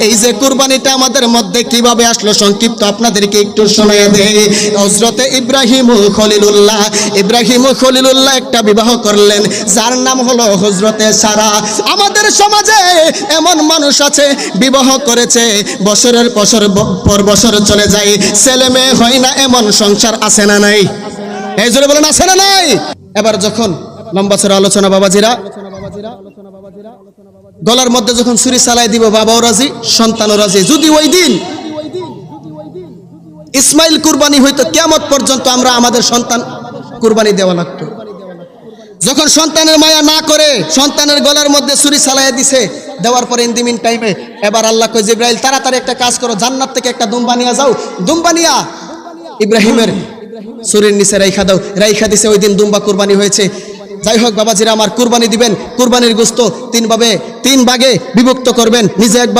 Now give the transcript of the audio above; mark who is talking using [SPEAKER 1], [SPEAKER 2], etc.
[SPEAKER 1] এই যে কুরবানিটা আমাদের মধ্যে কিভাবে আসলো সংক্ষিপ্ত আপনাদেরকে একটু শোনায়া দেই। হযরতে ইব্রাহিম খলিলুল্লাহ একটা বিবাহ করলেন যার নাম হলো হযরতে সারা। আমাদের সমাজে এমন মানুষ আছে বিবাহ করেছে বছরের পর বছর চলে যায়, ছেলে মেয়ে হয় না, এমন সংসার আছে না নাই? এই জোরে বলেন আছে না নাই? এবার যখন লম্বা চড়া আলোচনা বাবাজিরা, গলার মধ্যে যখন ছুরি চালাই দিব বাবাও রাজি সন্তানও রাজি। যদি ওই দিন ইসমাইল কুরবানি হইতো কিয়ামত পর্যন্ত আমরা আমাদের সন্তান কুরবানি দেওয়া লাগতো। যখন সন্তানের মায়া না করে সন্তানের গলার মধ্যে ছুরি চালাইয়া দিছে, দেওয়ার পরে ইন দি মিন টাইমে এবার আল্লাহ কয় জিবরাইল তাড়াতাড়ি একটা কাজ করো, জান্নাত থেকে একটা দুম্বা নিয়ে যাও, দুম্বা নিয়া ইব্রাহিমের ছুরির নিচে রাইখা দাও। রাইখা দিছে, ওই দিন দুম্বা কুরবানি হয়েছে। যাই হোক বাবাজিরা আমার, কুরবানি দিবেন, কুরবানির গোশত তিন ভাগে বিভক্ত করবেন, নিজে এক ভাগ